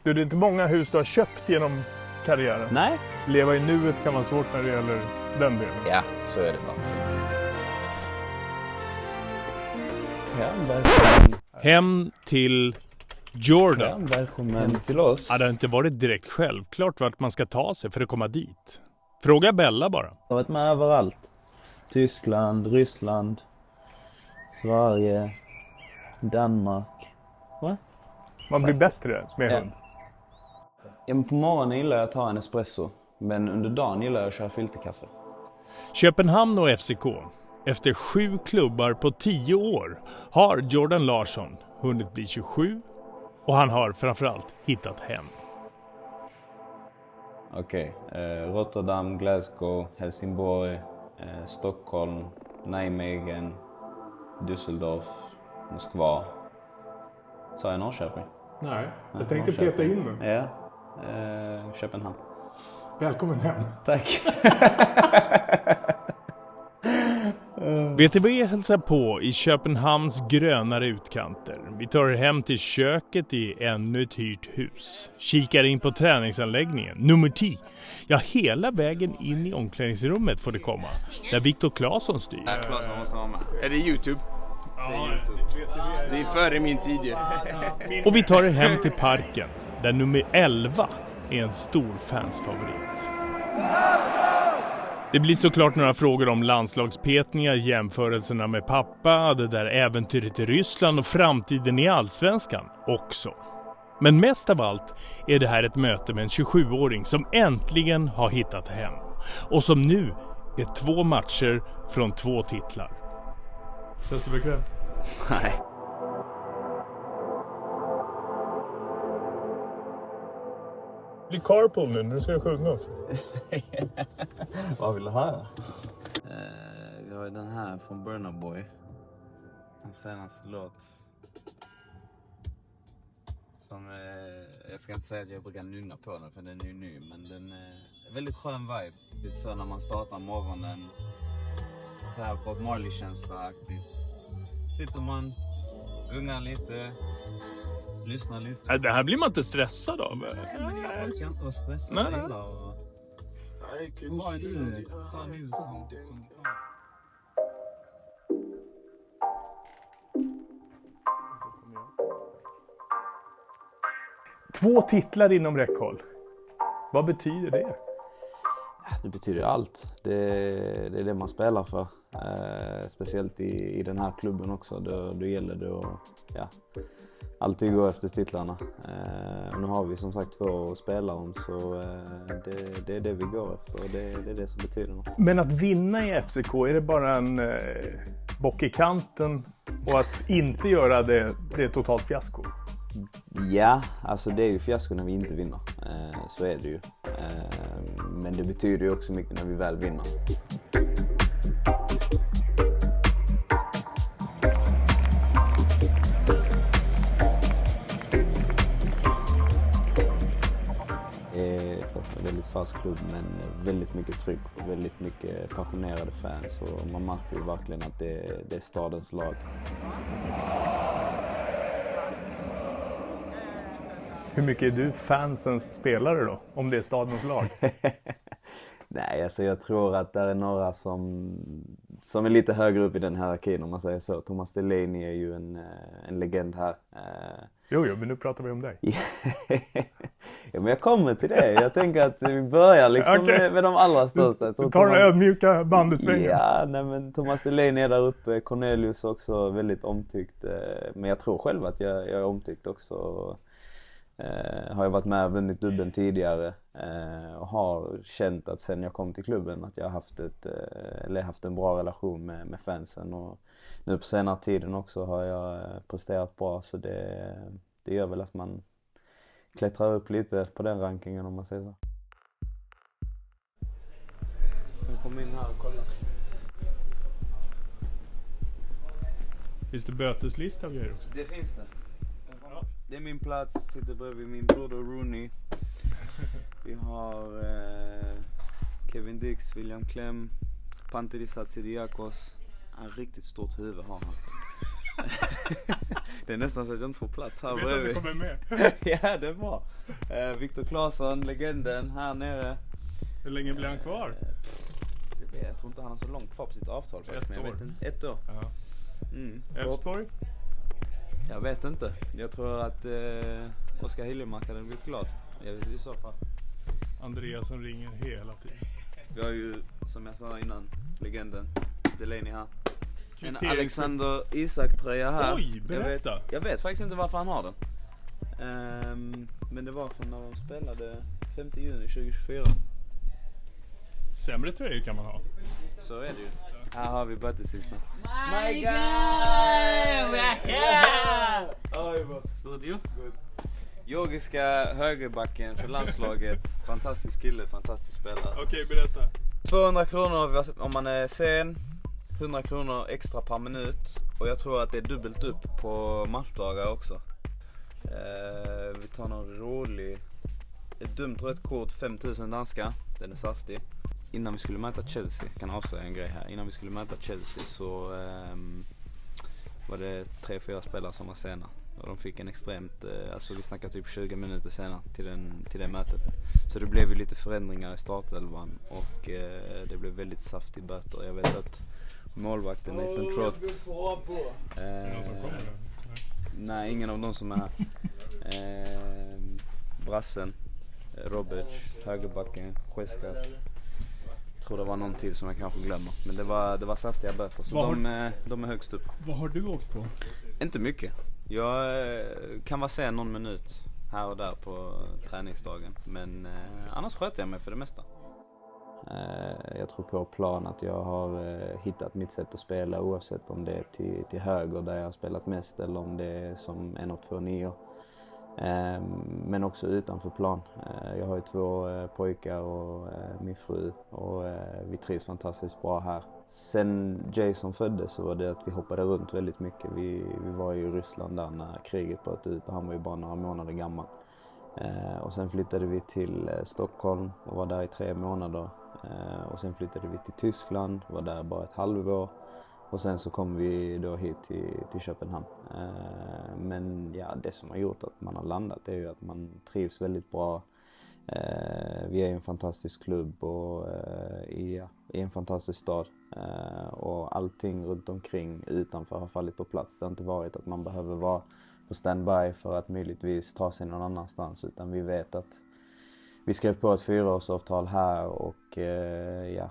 Du, det är inte många hus du har köpt genom karriären. Nej. Leva i nuet kan vara svårt när det gäller den delen. Ja, så är det bara. Ja, välkommen. Hem till Jordan. Ja, välkommen till oss. Ja, det har inte varit direkt självklart vart man ska ta sig för att komma dit. Fråga Bella bara. Jag har varit med överallt. Tyskland, Ryssland, Sverige, Danmark. Va? Man blir bättre med hund. Ja, men på morgonen gillar jag att ta en espresso. Men under dagen gillar jag att köra filterkaffe. Köpenhamn och FCK. Efter 7 klubbar på 10 år har Jordan Larsson hunnit bli 27 och han har framförallt hittat hem. Okej. Rotterdam, Glasgow, Helsingborg, Stockholm, Nijmegen, Düsseldorf, Moskva. Sa jag Norrköping? Nej, jag tänkte peta in den. Ja, Köpenhamn. Välkommen hem. Tack. VTV hälsar på i Köpenhamns grönare utkanter. Vi tar hem till köket i ännu ett hyrt hus. Kikar in på träningsanläggningen, nummer 10. Ja, hela vägen in i omklädningsrummet får det komma. Där Viktor Claesson styr. Claesson måste vara med. Är det YouTube? Det är före min tid. Och vi tar det hem till parken. Där nummer 11 är en stor fansfavorit. Det blir såklart några frågor om landslagspetningar, jämförelserna med pappa, det där äventyret i Ryssland och framtiden i Allsvenskan också. Men mest av allt är det här ett möte med en 27-åring som äntligen har hittat hem. Och som nu är 2 matcher från 2 titlar. Känns det bekvämt? Nej. Blir carpool nu när du ska sjunga också. Vad vill du höra? Vi har den här från Burna Boy. Hans senaste låt. Som, jag ska inte säga att jag brukar nynna på den för den är ju ny. Men den är väldigt skön vibe. Lite så när man startar morgonen. Så här på Marley-känsla-aktigt. Sitter man, gungar lite, lyssnar lite. Det här blir man inte stressad av. Jag orkar inte vara stressad. Nej. Jag gillar och... Vad är det? Ta nu som... 2 titlar inom räckhåll. Vad betyder det? Det betyder allt. Det är det man spelar för. Speciellt i den här klubben också. Då gäller det att alltid gå efter titlarna. Nu har vi som sagt 2 spelare om, så det är det vi går efter. Och det är det som betyder något. Men att vinna i FCK, är det bara en bock i kanten? Och att inte göra det är totalt fiasko? Ja, alltså det är ju fiasko när vi inte vinner. Så är det ju. Men det betyder ju också mycket när vi väl vinner. En väldigt fast klubb, men väldigt mycket tryck och väldigt mycket passionerade fans. Och man märker ju verkligen att det är stadens lag. Hur mycket är du fansens spelare då, om det är stadens lag? Nej, alltså jag tror att det är några som är lite högre upp i den hierarkin, om man säger så. Thomas Delaney är ju en legend här. Jo, men nu pratar vi om dig. Ja, men jag kommer till det. Jag tänker att vi börjar liksom Okay. med de allra största. Du tar den ödmjuka bandetsvängen. Ja, nej, men Thomas Delaney är där uppe. Cornelius också väldigt omtyckt. Men jag tror själv att jag är omtyckt också. Har jag varit med och vunnit dubbeln tidigare. Och har känt att sen jag kom till klubben att jag har haft en bra relation med fansen. Och nu på senare tiden också har jag presterat bra. Så det gör väl att man klättrar upp lite på den rankingen, om man säger så. Jag kommer in här och kolla. Finns det böteslista och grejer också? Det finns det. Det är min plats, sitter bredvid min broder Rooney. Vi har Kevin Dix, William Clem, Pantelis Hatzidakos. En riktigt stort huvud har han. Det är nästan så att jag inte får plats här. Jag vet att du kommer med. Ja, det är bra. Viktor Claesson, legenden här nere. Hur länge blir han kvar? Jag tror inte han har så långt kvar på sitt avtal faktiskt. Men jag vet inte. 1 år. Ja. Elfsborg? Jag vet inte. Jag tror att Oskar Hiljemark hade blivit glad. Jag vet i så fall. Andreas som ringer hela tiden. Vi har ju, som jag sa innan, legenden Delaney här. En Kriterium. Alexander Isak-tröja här. Oj, berätta. Jag vet faktiskt inte varför han har den. Men det var från när de spelade 5 juni 2024. Sämre tröjor kan man ha. Så är det ju. Här har vi Böttesisten. My God, we're here! Good you? Good. Georgiska högerbacken för landslaget. Fantastisk kille, fantastisk spelare. Okej, berätta. 200 kronor om man är sen. 100 kronor extra per minut. Och jag tror att det är dubbelt upp på matchdagar också. Vi tar någon rolig. Ett dumt rött kort, 5000 danska. Den är saftig. Innan vi skulle möta Chelsea, kan jag avslöja en grej här. Innan vi skulle möta Chelsea så var det 3-4 spelare som var sena. Och de fick en extremt, alltså vi snackar typ 20 minuter senare till det mötet. Så det blev ju lite förändringar i startelvan och det blev väldigt saftig böter. Jag vet att målvakten Nathan Trott. Är det någon som kommer? Nej, ingen av dem som är här. Brassen, Robert, högerbacken, Cheskas. Jag tror det var någon till som jag kanske glömmer. Men det var saftiga böter. Så de är högst upp. Vad har du åkt på? Inte mycket. Jag kan vara sen någon minut här och där på träningsdagen. Men annars sköter jag mig för det mesta. Jag tror på plan att jag har hittat mitt sätt att spela oavsett om det är till höger där jag har spelat mest eller om det är som en av 2 nior. Men också utanför plan. Jag har ju 2 pojkar och min fru och vi trivs fantastiskt bra här. Sen Jason föddes så var det att vi hoppade runt väldigt mycket. Vi var i Ryssland där när kriget bröt ut och han var ju bara några månader gammal. Och sen flyttade vi till Stockholm och var där i 3 månader. Och sen flyttade vi till Tyskland och var där bara ett halvår. Och sen så kom vi då hit till Köpenhamn. Men ja, det som har gjort att man har landat är ju att man trivs väldigt bra. Vi är en fantastisk klubb och i en fantastisk stad. Och allting runt omkring utanför har fallit på plats. Det har inte varit att man behöver vara på standby för att möjligtvis ta sig någon annanstans. Utan vi vet att vi skrev på ett 4-årsavtal här och ja.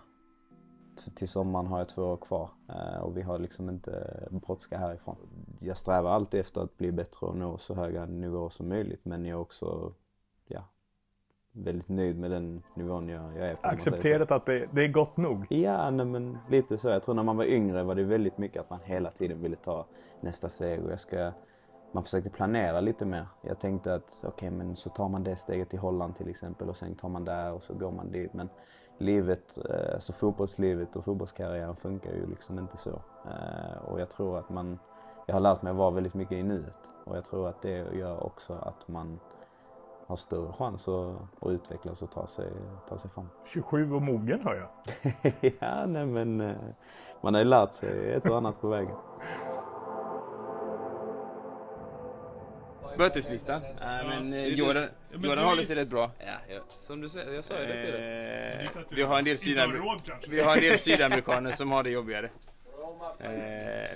Till sommaren har jag 2 år kvar och vi har liksom inte brådska härifrån. Jag strävar alltid efter att bli bättre och nå så höga nivåer som möjligt. Men jag är också väldigt nöjd med den nivån jag är på. Accepterat att det är gott nog? Ja, nej, men lite så. Jag tror när man var yngre var det väldigt mycket att man hela tiden ville ta nästa steg. Och man försökte planera lite mer. Jag tänkte att men så tar man det steget till Holland till exempel och sen tar man där och så går man dit. Men livet, alltså fotbollslivet och fotbollskarriären funkar ju liksom inte så. Och jag tror att jag har lärt mig att vara väldigt mycket i nuet. Och jag tror att det gör också att man har större chans att utvecklas och ta sig fram. 27 och mogen hör jag. Ja, nej men man har ju lärt sig ett och annat på vägen. Böteslistan. Men Jordan håller sig rätt bra. Ja, som du säger, jag sa ju det till dig. Vi har en del sydamerikaner som har det jobbigare.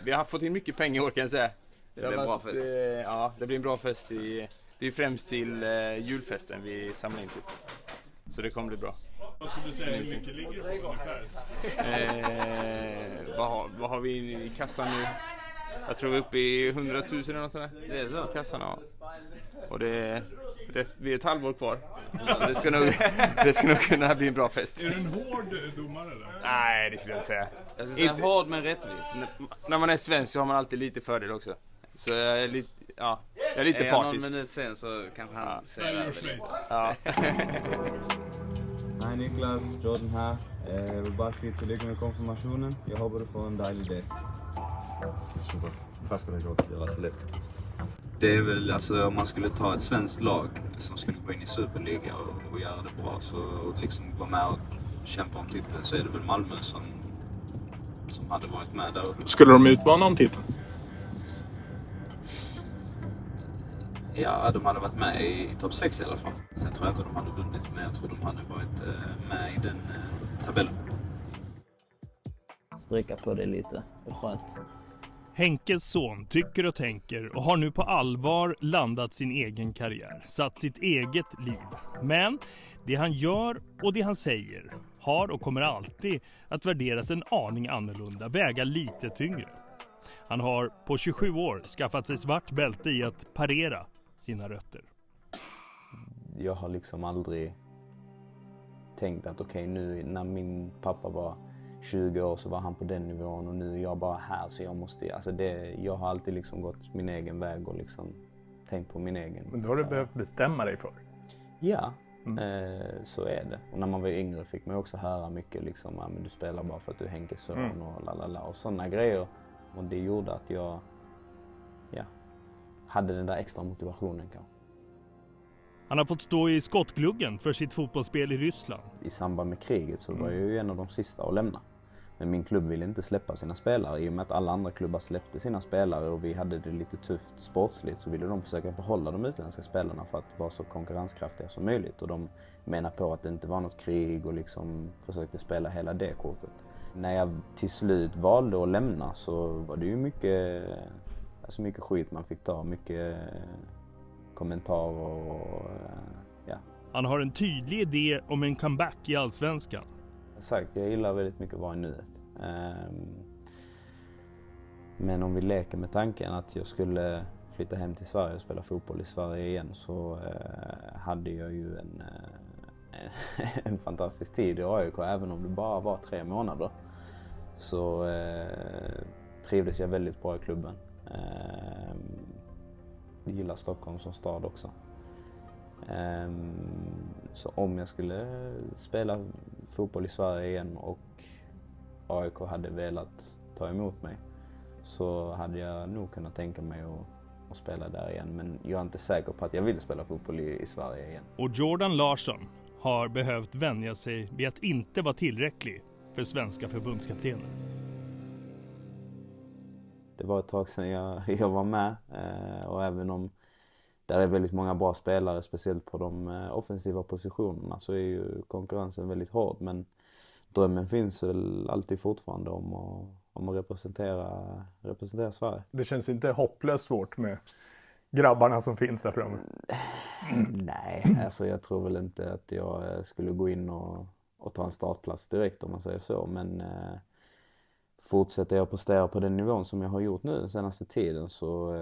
Vi har fått in mycket pengar i år kan jag säga. Det blir en bra fest. Ja, det blir en bra fest. Det är främst till julfesten vi samlar in till. Så det kommer bli bra. Vad skulle du säga, hur mycket ligger det på ungefär? Vad har vi i kassan nu? Jag tror vi är uppe i 100 000 eller något sånt där. Det är så? Kassan, ja. Och vi är ett halvår kvar. Så det ska nog kunna bli en bra fest. Är du en hård domare eller? Nej, det skulle jag inte säga. Jag skulle säga hård men rättvis. När man är svensk så har man alltid lite fördel också. Så jag är lite, partisk. Någon minut sen så kanske han säger det. Ja. Hej Niklas, Jordan här. Jag vill bara säga till lycka med konfirmationen. Jag hoppas du får en dejlig dag. Super. Tack ska du ha. Det var så lätt. Det är väl alltså om man skulle ta ett svenskt lag som skulle gå in i Superliga och göra det bra så och liksom vara med och kämpa om titeln så är det väl Malmö som hade varit med där. Skulle de utmana om titeln? Ja, de hade varit med i topp 6 i alla fall. Sen tror jag inte de hade vunnit, men jag tror de hade varit med i den tabellen. Stryka på det lite, det är skönt. Henkes son tycker och tänker och har nu på allvar landat sin egen karriär, satt sitt eget liv. Men det han gör och det han säger har och kommer alltid att värderas en aning annorlunda, väga lite tyngre. Han har på 27 år skaffat sig svart bälte i att parera sina rötter. Jag har liksom aldrig tänkt att okej, nu när min pappa var 20 år så var han på den nivån och nu är jag bara här så jag måste, alltså jag har alltid liksom gått min egen väg och liksom tänkt på min egen. Men då har du behövt bestämma dig för? Ja, så är det. Och när man var yngre fick man också höra mycket liksom, men du spelar bara för att du är Henkes son och lalala och sådana grejer. Och det gjorde att jag hade den där extra motivationen kanske. Han har fått stå i skottgluggen för sitt fotbollsspel i Ryssland. I samband med kriget så var jag ju en av de sista att lämna. Men min klubb ville inte släppa sina spelare. I och med att alla andra klubbar släppte sina spelare och vi hade det lite tufft sportsligt så ville de försöka behålla de utländska spelarna för att vara så konkurrenskraftiga som möjligt. Och de menar på att det inte var något krig och liksom försökte spela hela det kortet. När jag till slut valde att lämna så var det ju mycket skit man fick ta, mycket kommentarer och ja. Han har en tydlig idé om en comeback i Allsvenskan. Exakt, jag gillar väldigt mycket att vara i nuet. Men om vi leker med tanken att jag skulle flytta hem till Sverige och spela fotboll i Sverige igen så hade jag ju en fantastisk tid i AIK. Även om det bara var 3 månader så trivdes jag väldigt bra i klubben. Jag gillar Stockholm som stad också. Så om jag skulle spela fotboll i Sverige igen och AIK hade velat ta emot mig så hade jag nog kunnat tänka mig att spela där igen. Men jag är inte säker på att jag vill spela fotboll i Sverige igen. Och Jordan Larsson har behövt vänja sig vid att inte vara tillräcklig för svenska förbundskaptener. Det var ett tag sedan jag var med och även om där är väldigt många bra spelare, speciellt på de offensiva positionerna, så är ju konkurrensen väldigt hård. Men drömmen finns väl alltid fortfarande om att representera Sverige. Det känns inte hopplöst svårt med grabbarna som finns där framme? Nej, alltså jag tror väl inte att jag skulle gå in och ta en startplats direkt om man säger så. Men fortsätter jag prestera på den nivån som jag har gjort nu den senaste tiden så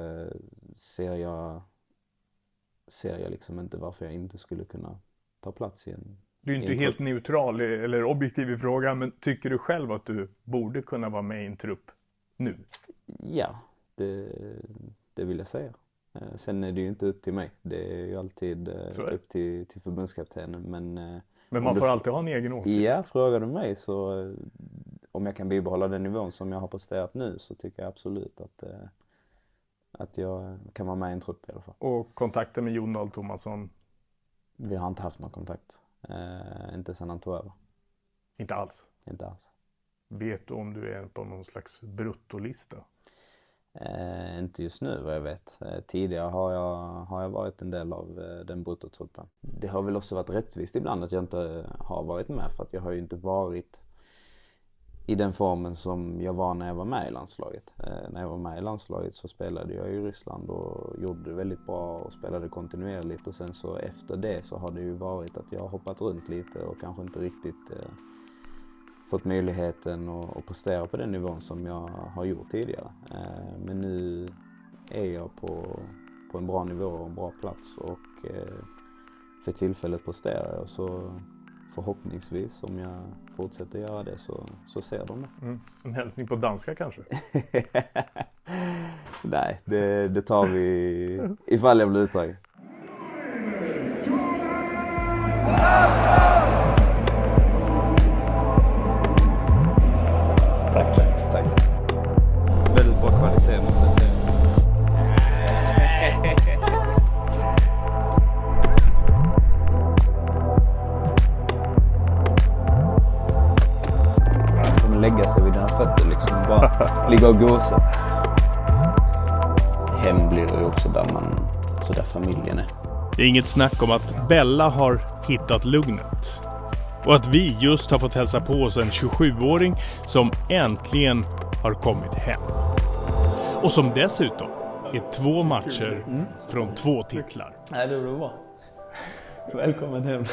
ser jag liksom inte varför jag inte skulle kunna ta plats i en. Du är inte helt neutral eller objektiv i frågan, men tycker du själv att du borde kunna vara med i en trupp nu? Ja, det vill jag säga. Sen är det ju inte upp till mig. Det är ju alltid upp till förbundskaptenen. Men man får alltid ha en egen åsikt. Ja, frågar du mig så om jag kan bibehålla den nivån som jag har presterat nu så tycker jag absolut att jag kan vara med i en trupp i alla fall. Och kontakten med Jon Dahl Tomasson? Vi har inte haft någon kontakt. Inte sedan han tog över. Inte alls? Inte alls. Vet du om du är på någon slags bruttolista? Inte just nu vad jag vet. Tidigare har jag varit en del av den bruttotruppen. Det har väl också varit rättvist ibland att jag inte har varit med för att jag har ju inte varit i den formen som jag var när jag var med i landslaget. När jag var med i landslaget så spelade jag i Ryssland och gjorde det väldigt bra och spelade kontinuerligt. Och sen så efter det så har det ju varit att jag har hoppat runt lite och kanske inte riktigt fått möjligheten att prestera på den nivån som jag har gjort tidigare. Men nu är jag på en bra nivå och en bra plats och för tillfället presterar jag så förhoppningsvis om jag fortsätter göra det så ser de det. En hälsning på danska kanske? Nej, det tar vi ifall jag blir uttagen. Tack. Väldigt bra kvalitet måste jag säga. Lägga sig vid dina fötter liksom, bara ligga och gosa. Hem blir det också där man så där familjen är. Det är inget snack om att Bella har hittat lugnet. Och att vi just har fått hälsa på oss en 27-åring som äntligen har kommit hem. Och som dessutom är 2 matcher från 2 titlar. Nej, det var bra. Välkommen hem.